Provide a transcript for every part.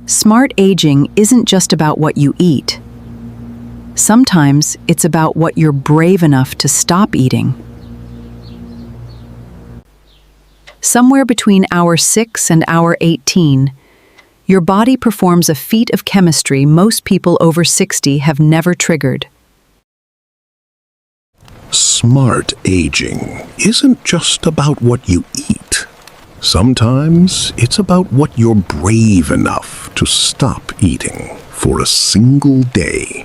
Smart aging isn't just about what you eat. Sometimes it's about what you're brave enough to stop eating. Somewhere between hour 6 and hour 18, your body performs a feat of chemistry most people over 60 have never triggered. Smart aging isn't just about what you eat. Sometimes it's about what you're brave enough to stop eating for a single day.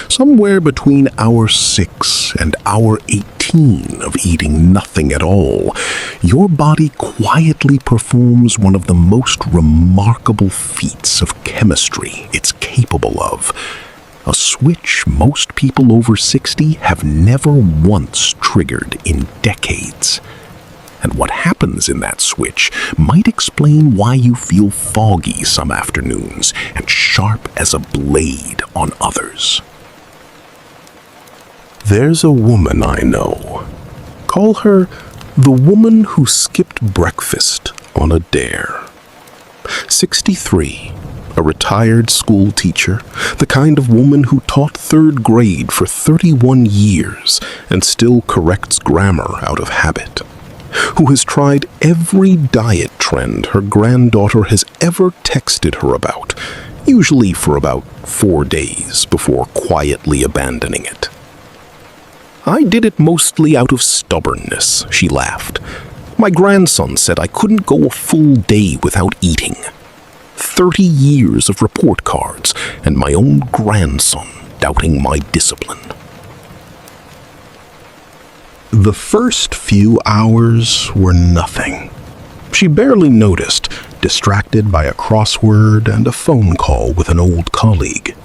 Somewhere between hour 6 and hour 18 of eating nothing at all, your body quietly performs one of the most remarkable feats of chemistry it's capable of. A switch most people over 60 have never once triggered in decades. And what happens in that switch might explain why you feel foggy some afternoons and sharp as a blade on others. There's a woman I know. Call her the woman who skipped breakfast on a dare. 63, a retired school teacher, the kind of woman who taught 3rd grade for 31 years and still corrects grammar out of habit, who has tried every diet trend her granddaughter has ever texted her about, usually for about 4 days before quietly abandoning it. I did it mostly out of stubbornness, she laughed. My grandson said I couldn't go a full day without eating. 30 years of report cards and my own grandson doubting my discipline. The first few hours were nothing. She barely noticed, distracted by a crossword and a phone call with an old colleague.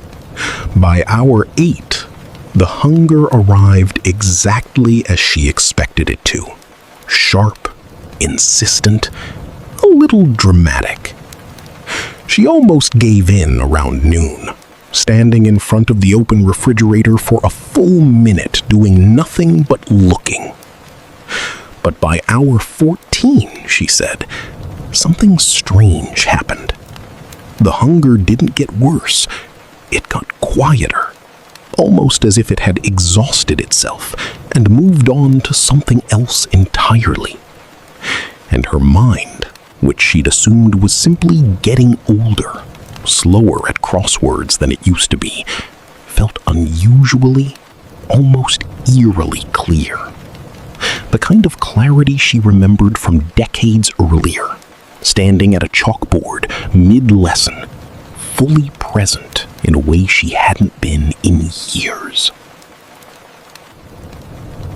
By hour 8, the hunger arrived exactly as she expected it to. Sharp, insistent, a little dramatic. She almost gave in around noon, standing in front of the open refrigerator for a full minute doing nothing but looking. But by hour 14, she said, something strange happened. The hunger didn't get worse, it got quieter, almost as if it had exhausted itself and moved on to something else entirely. And her mind, which she'd assumed was simply getting older, slower at crosswords than it used to be, felt unusually, almost eerily clear. The kind of clarity she remembered from decades earlier, standing at a chalkboard mid-lesson, fully present in a way she hadn't been in years.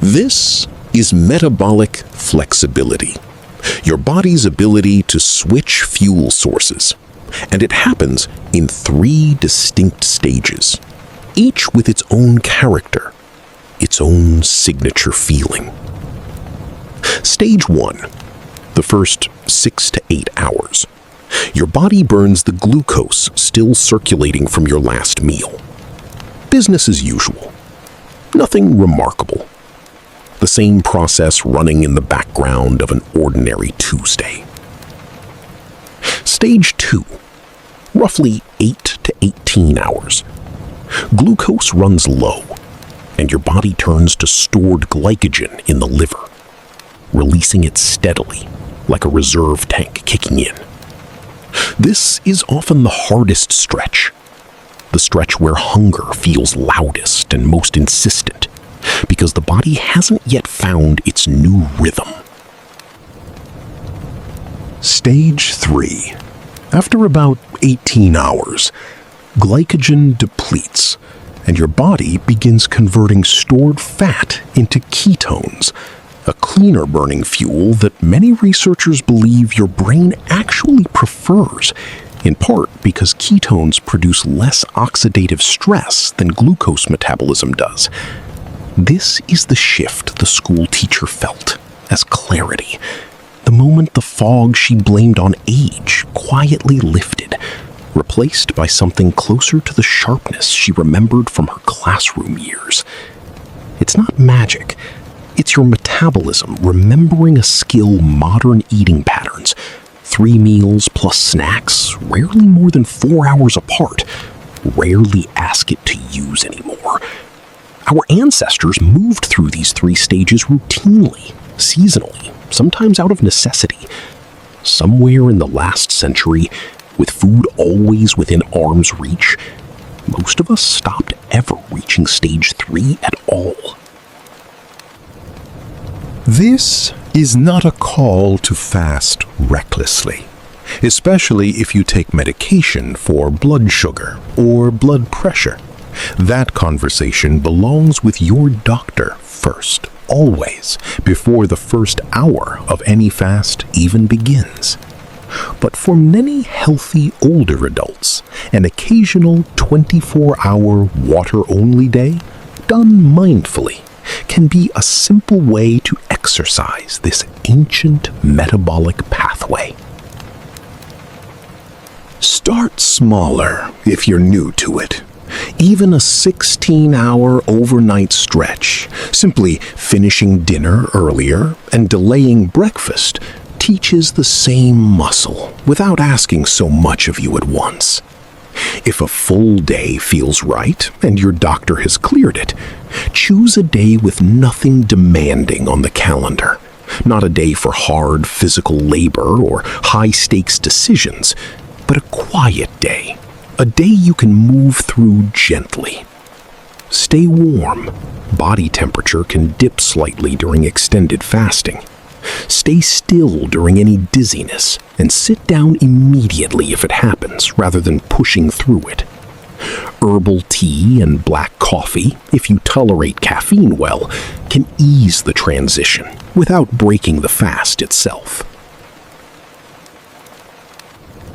This is metabolic flexibility, your body's ability to switch fuel sources. And it happens in 3 distinct stages, each with its own character, its own signature feeling. Stage 1, the first 6 to 8 hours. Your body burns the glucose still circulating from your last meal. Business as usual. Nothing remarkable. The same process running in the background of an ordinary Tuesday. Stage 2, roughly 8 to 18 hours. Glucose runs low, and your body turns to stored glycogen in the liver, releasing it steadily, like a reserve tank kicking in. This is often the hardest stretch, the stretch where hunger feels loudest and most insistent, because the body hasn't yet found its new rhythm. Stage 3. After about 18 hours, glycogen depletes, and your body begins converting stored fat into ketones, a cleaner-burning fuel that many researchers believe your brain actually prefers, in part because ketones produce less oxidative stress than glucose metabolism does. This is the shift the school teacher felt as clarity. The moment the fog she blamed on age quietly lifted, replaced by something closer to the sharpness she remembered from her classroom years. It's not magic. It's your metabolism remembering a skill modern eating patterns, 3 meals plus snacks, rarely more than 4 hours apart. Rarely ask it to use anymore. Our ancestors moved through these 3 stages routinely, seasonally, sometimes out of necessity. Somewhere in the last century, with food always within arm's reach, most of us stopped ever reaching stage 3 at all. This is not a call to fast recklessly, especially if you take medication for blood sugar or blood pressure. That conversation belongs with your doctor first, always, before the first hour of any fast even begins. But for many healthy older adults, an occasional 24-hour water-only day, done mindfully, can be a simple way to exercise this ancient metabolic pathway. Start smaller if you're new to it. Even a 16-hour overnight stretch, simply finishing dinner earlier and delaying breakfast, teaches the same muscle without asking so much of you at once. If a full day feels right and your doctor has cleared it, choose a day with nothing demanding on the calendar. Not a day for hard physical labor or high-stakes decisions, but a quiet day. A day you can move through gently. Stay warm. Body temperature can dip slightly during extended fasting. Stay still during any dizziness, and sit down immediately if it happens, rather than pushing through it. Herbal tea and black coffee, if you tolerate caffeine well, can ease the transition without breaking the fast itself.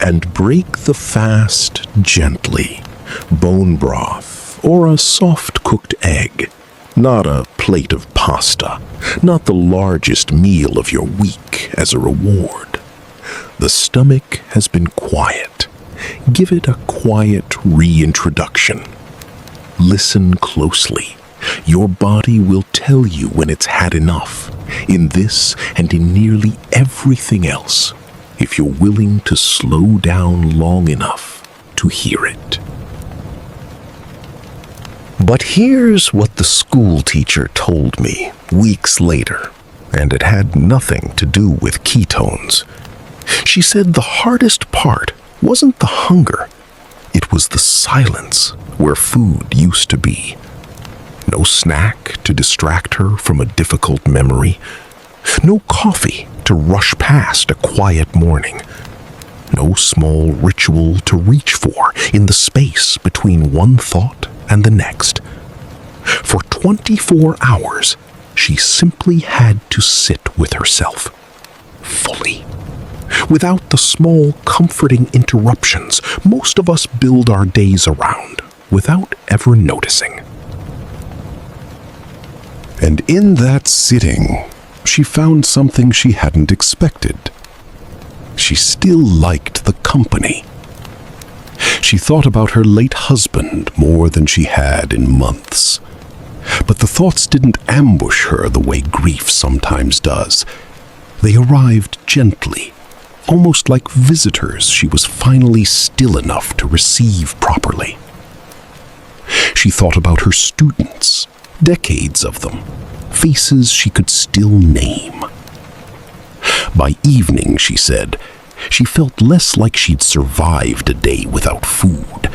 And break the fast gently. Bone broth or a soft-cooked egg. Not a plate of pasta, not the largest meal of your week as a reward. The stomach has been quiet. Give it a quiet reintroduction. Listen closely. Your body will tell you when it's had enough, in this and in nearly everything else, if you're willing to slow down long enough to hear it. But here's what the school teacher told me weeks later, and it had nothing to do with ketones. She said the hardest part wasn't the hunger, it was the silence where food used to be. No snack to distract her from a difficult memory, no coffee to rush past a quiet morning, no small ritual to reach for in the space between one thought and the next. For 24 hours, she simply had to sit with herself, fully. Without the small, comforting interruptions most of us build our days around, without ever noticing. And in that sitting, she found something she hadn't expected. She still liked the company. She thought about her late husband more than she had in months. But the thoughts didn't ambush her the way grief sometimes does. They arrived gently, almost like visitors she was finally still enough to receive properly. She thought about her students, decades of them, faces she could still name. By evening, she said, she felt less like she'd survived a day without food,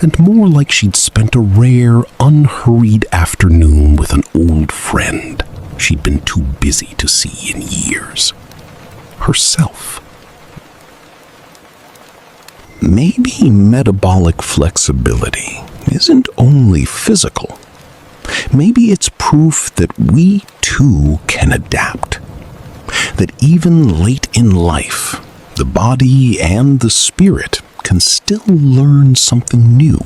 and more like she'd spent a rare, unhurried afternoon with an old friend she'd been too busy to see in years. Herself. Maybe metabolic flexibility isn't only physical. Maybe it's proof that we too can adapt. That even late in life, the body and the spirit can still learn something new,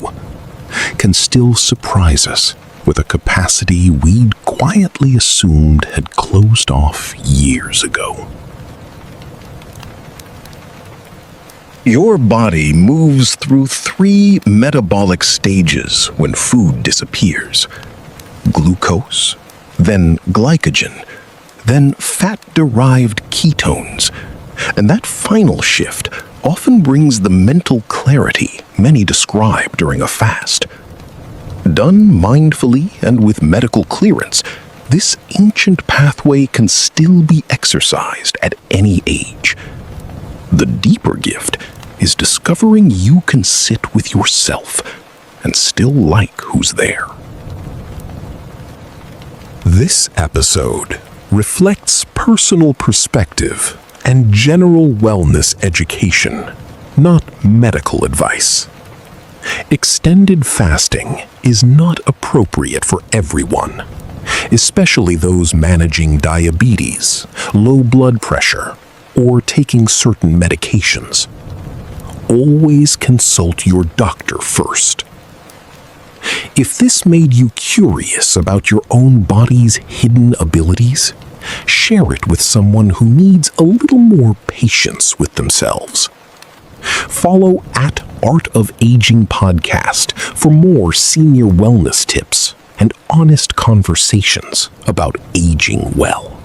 can still surprise us with a capacity we'd quietly assumed had closed off years ago. Your body moves through 3 metabolic stages when food disappears. Glucose, then glycogen, then fat-derived ketones, And that final shift often brings the mental clarity many describe during a fast. Done mindfully and with medical clearance, this ancient pathway can still be exercised at any age. The deeper gift is discovering you can sit with yourself and still like who's there. This episode reflects personal perspective and general wellness education, not medical advice. Extended fasting is not appropriate for everyone, especially those managing diabetes, low blood pressure, or taking certain medications. Always consult your doctor first. If this made you curious about your own body's hidden abilities, share it with someone who needs a little more patience with themselves. Follow at Art of Aging Podcast for more senior wellness tips and honest conversations about aging well.